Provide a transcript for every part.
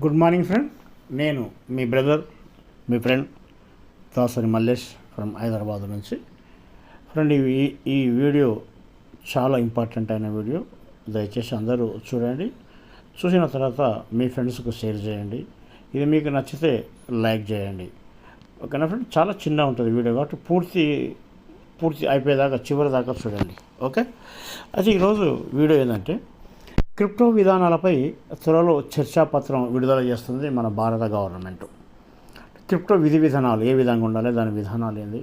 Good morning friend. నేను మీ brother, మీ ఫ్రెండ్ దాసరి మల్లేష్ ఫ్రమ్ హైదరాబాద్ నుంచి. ఫ్రెండ్, ఈ వీడియో చాలా ఇంపార్టెంట్ అయిన వీడియో. దయచేసి అందరూ చూడండి. చూసిన తర్వాత మీ ఫ్రెండ్స్కు షేర్ చేయండి. ఇది మీకు నచ్చితే లైక్ చేయండి. ఓకేనా ఫ్రెండ్? చాలా చిన్న ఉంటుంది వీడియో కాబట్టి పూర్తి అయిపోయేదాకా చివరి దాకా చూడండి. ఓకే. అయితే ఈరోజు వీడియో ఏంటంటే, క్రిప్టో విధానాలపై త్వరలో చర్చాపత్రం విడుదల చేస్తుంది మన భారత గవర్నమెంట్. క్రిప్టో విధి విధానాలు ఏ విధంగా ఉండాలి, దాని విధానాలు ఏంది,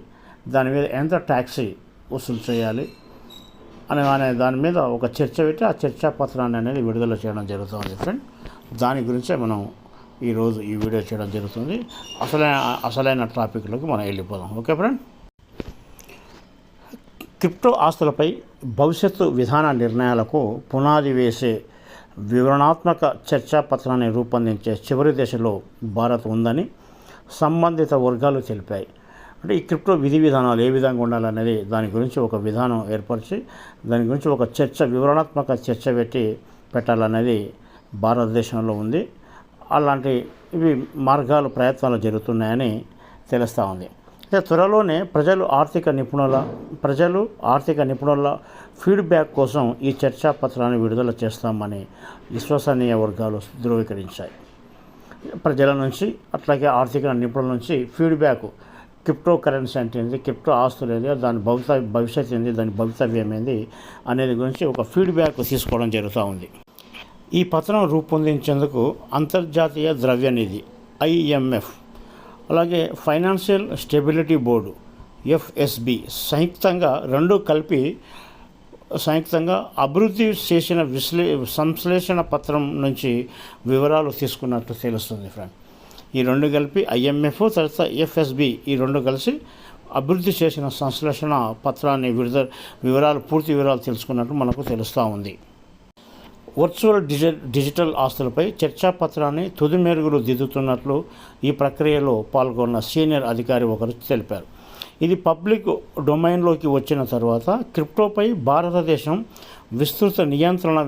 దాని మీద ఎంత ట్యాక్సీ వసూలు చేయాలి అనే దాని మీద ఒక చర్చ పెట్టి ఆ చర్చాపత్రాన్ని అనేది విడుదల చేయడం జరుగుతుంది ఫ్రెండ్. దాని గురించే మనం ఈరోజు ఈ వీడియో చేయడం జరుగుతుంది. అసలైన టాపిక్లోకి మనం వెళ్ళిపోదాం. Okay friend. క్రిప్టో ఆస్తులపై భవిష్యత్తు విధాన నిర్ణయాలకు పునాది వేసే వివరణాత్మక చర్చాపత్రాన్ని రూపొందించే చివరి దశలో భారత్ ఉందని సంబంధిత వర్గాలు తెలిపాయి. అంటే ఈ క్రిప్టో విధి విధానాలు ఏ విధంగా ఉండాలనేది దాని గురించి ఒక విధానం ఏర్పరిచి దాని గురించి ఒక వివరణాత్మక చర్చ పెట్టాలనేది భారతదేశంలో ఉంది. అలాంటి ప్రయత్నాలు జరుగుతున్నాయని తెలుస్తూ ఉంది. త్వరలోనే ప్రజలు ఆర్థిక నిపుణుల ఫీడ్బ్యాక్ కోసం ఈ చర్చాపత్రాన్ని విడుదల చేస్తామని విశ్వసనీయ వర్గాలు ధృవీకరించాయి. ప్రజల నుంచి అట్లాగే ఆర్థిక నిపుణుల నుంచి ఫీడ్బ్యాక్, క్రిప్టో కరెన్సీ అంటే ఏంది, క్రిప్టో ఆస్తులు ఏంది, దాని భవిష్యత్తు ఏంది, దాని భవితవ్యం ఏంది అనేది గురించి ఒక ఫీడ్బ్యాక్ తీసుకోవడం జరుగుతూ ఉంది. ఈ పత్రం రూపొందించేందుకు అంతర్జాతీయ ద్రవ్యనిధి IMF అలాగే ఫైనాన్షియల్ స్టెబిలిటీ బోర్డు FSB సంయుక్తంగా అభివృద్ధి చేసిన సంశ్లేషణ పత్రం నుంచి వివరాలు తీసుకున్నట్టు తెలుస్తుంది ఫ్రెండ్. ఈ రెండు కలిపి IMF తర్వాత FSB ఈ రెండు కలిసి అభివృద్ధి చేసిన సంశ్లేషణ పత్రాన్ని పూర్తి వివరాలు తెలుసుకున్నట్టు మనకు తెలుస్తూ ఉంది. వర్చువల్ డిజిటల్ ఆస్తులపై చర్చాపత్రాన్ని తుది మెరుగులు దిద్దుతున్నట్లు ఈ ప్రక్రియలో పాల్గొన్న సీనియర్ అధికారి ఒకరు తెలిపారు. ఇది పబ్లిక్ డొమైన్లోకి వచ్చిన తర్వాత క్రిప్టోపై భారతదేశం విస్తృత నియంత్రణ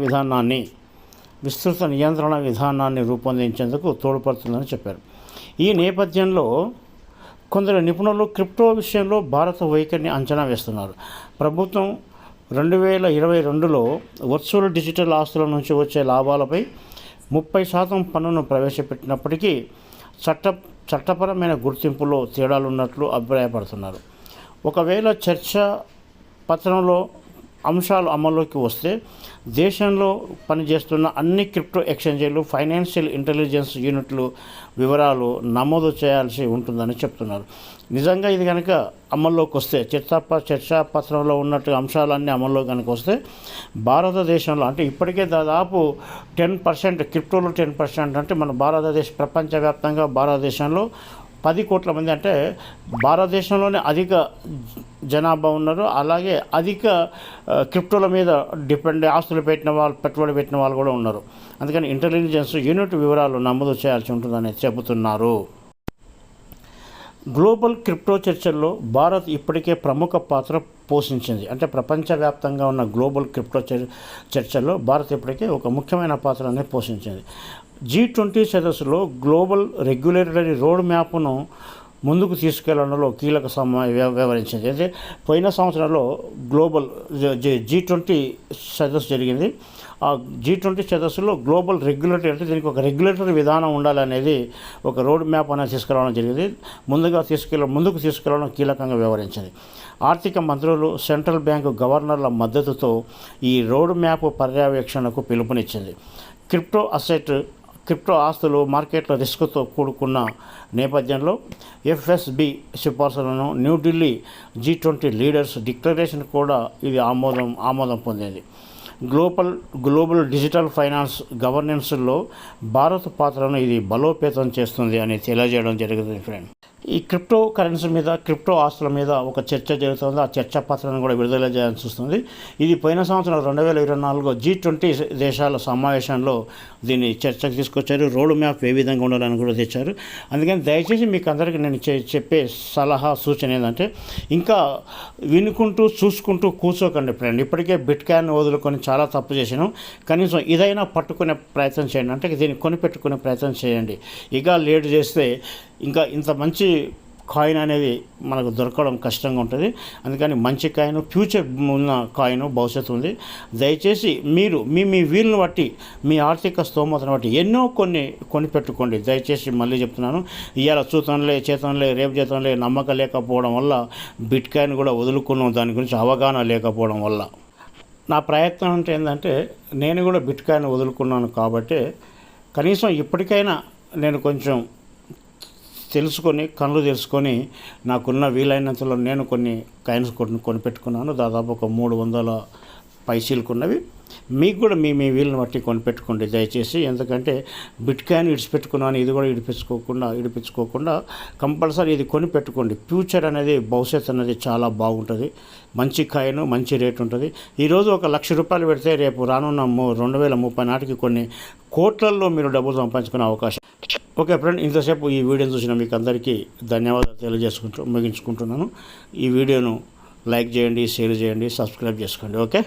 విధానాన్ని రూపొందించేందుకు తోడ్పడుతుందని చెప్పారు. ఈ నేపథ్యంలో కొందరు నిపుణులు క్రిప్టో విషయంలో భారత వైఖరిని అంచనా వేస్తున్నారు. ప్రభుత్వం 2022లో వర్చువల్ డిజిటల్ ఆస్తుల నుంచి వచ్చే లాభాలపై 30% పన్నును ప్రవేశపెట్టినప్పటికీ చట్టపరమైన గుర్తింపులో తేడాలున్నట్లు అభిప్రాయపడుతున్నారు. ఒకవేళ చర్చా పత్రంలో అంశాలు అమల్లోకి వస్తే దేశంలో పనిచేస్తున్న అన్ని క్రిప్టో ఎక్స్చేంజీలు, ఫైనాన్షియల్ ఇంటెలిజెన్స్ యూనిట్లు వివరాలు నమోదు చేయాల్సి ఉంటుందని చెప్తున్నారు. నిజంగా ఇది కనుక అమల్లోకి వస్తే, చర్చాపత్రంలో ఉన్నట్టు అంశాలన్నీ అమల్లో కనుక వస్తే భారతదేశంలో అంటే ఇప్పటికే దాదాపు 10% క్రిప్టోలో 10% అంటే మన ప్రపంచవ్యాప్తంగా భారతదేశంలో 10 కోట్ల మంది, అంటే భారతదేశంలోనే అధిక జనాభా ఉన్నారు. అలాగే అధిక క్రిప్టోల మీద పెట్టుబడి పెట్టిన వాళ్ళు కూడా ఉన్నారు. అందుకని ఇంటెలిజెన్స్ యూనిట్ వివరాలు నమోదు చేయాల్సి ఉంటుందని చెబుతున్నారు. గ్లోబల్ క్రిప్టో చర్చల్లో భారత్ ఇప్పటికే ప్రముఖ పాత్ర పోషించింది. అంటే ప్రపంచవ్యాప్తంగా ఉన్న గ్లోబల్ క్రిప్టో చర్చల్లో భారత్ ఇప్పటికే ఒక ముఖ్యమైన పాత్రని పోషించింది. G20 సదస్సులో గ్లోబల్ రెగ్యులేటరీ రోడ్ మ్యాప్ను ముందుకు తీసుకెళ్లడంలో కీలక వ్యవహరించింది. అయితే పోయిన సంవత్సరంలో గ్లోబల్ G20 సదస్సు జరిగింది. ఆ G20 సదస్సులో గ్లోబల్ రెగ్యులేటరీ అంటే దీనికి ఒక రెగ్యులేటరీ విధానం ఉండాలనేది ఒక రోడ్ మ్యాప్ అనేది తీసుకురావడం జరిగింది. ముందుకు తీసుకెళ్లడం కీలకంగా వ్యవహరించింది. ఆర్థిక మంత్రులు, సెంట్రల్ బ్యాంకు గవర్నర్ల మద్దతుతో ఈ రోడ్ మ్యాప్ పర్యవేక్షణకు పిలుపునిచ్చింది. క్రిప్టో ఆస్తులు మార్కెట్ల రిస్క్తో కూడుకున్న నేపథ్యంలో FSB సిఫార్సులను న్యూఢిల్లీ G20 లీడర్స్ డిక్లరేషన్ కూడా ఇది ఆమోదం పొందింది. గ్లోబల్ డిజిటల్ ఫైనాన్స్ గవర్నెన్స్లో భారత్ పాత్రను ఇది బలోపేతం చేస్తుంది అని తెలియజేయడం జరిగింది ఫ్రెండ్. ఈ క్రిప్టో కరెన్సీ మీద, క్రిప్టో ఆస్తుల మీద ఒక చర్చ జరుగుతుంది. ఆ చర్చా పత్రాన్ని కూడా విడుదల చేయాల్సి వస్తుంది. ఇది పోయిన సంవత్సరం 2024 G20 దేశాల సమావేశంలో దీన్ని చర్చకు తీసుకొచ్చారు. రోడ్ మ్యాప్ ఏ విధంగా ఉండాలని కూడా తెచ్చారు. అందుకని దయచేసి మీకు అందరికీ నేను చెప్పే సలహా సూచన ఏంటంటే, ఇంకా వినుకుంటూ చూసుకుంటూ కూర్చోకండి ఫ్రెండ్. ఇప్పటికే బిట్ కాయిన్ వదులుకొని చాలా తప్పు చేసినాం. కనీసం ఇదైనా పట్టుకునే ప్రయత్నం చేయండి, అంటే దీన్ని కొనిపెట్టుకునే ప్రయత్నం చేయండి. ఇక లేట్ చేస్తే ఇంకా ఇంత మంచి కాయిన్ అనేది మనకు దొరకడం కష్టంగా ఉంటుంది. అందుకని మంచి కాయిన్, ఫ్యూచర్ ఉన్న కాయిన్, భవిష్యత్తు ఉంది. దయచేసి మీరు మీ వీలుని బట్టి, మీ ఆర్థిక స్తోమతను బట్టి ఎన్నో కొనిపెట్టుకోండి. దయచేసి మళ్ళీ చెప్తున్నాను, ఇవాళ చేతంలే రేపు చేతంలే నమ్మకం లేకపోవడం వల్ల బిట్ కాయిన్ కూడా వదులుకున్నాం, దాని గురించి అవగాహన లేకపోవడం వల్ల. నా ప్రయత్నం అంటే ఏంటంటే, నేను కూడా బిట్ కాయిన్ వదులుకున్నాను కాబట్టి కనీసం ఇప్పటికైనా నేను కొంచెం కళ్ళు తెలుసుకొని నాకున్న వీలైనంతలో నేను కొన్ని కాయిన్స్ కొనిపెట్టుకున్నాను. దాదాపు ఒక 300 పైసీలకున్నవి. మీకు కూడా మీ వీలుని బట్టి కొనిపెట్టుకోండి దయచేసి. ఎందుకంటే బిట్ కాయిన్ ఇడిచిపెట్టుకున్నాను, ఇది కూడా ఇడిపించుకోకుండా కంపల్సరీ ఇది కొనిపెట్టుకోండి. ఫ్యూచర్ అనేది, భవిష్యత్తు అనేది చాలా బాగుంటుంది. మంచి కాయిన్, మంచి రేట్ ఉంటుంది. ఈరోజు ఒక ₹1,00,000 పెడితే రేపు రానున్న 2030 నాటికి కొన్ని కోట్లల్లో మీరు డబ్బులు సంపాదించుకునే అవకాశం. ఓకే ఫ్రెండ్, ఇంతసేపు ఈ వీడియోని చూసిన మీకు అందరికీ ధన్యవాదాలు ముగించుకుంటున్నాను. ఈ వీడియోను లైక్ చేయండి, షేర్ చేయండి, సబ్స్క్రైబ్ చేసుకోండి. ఓకే.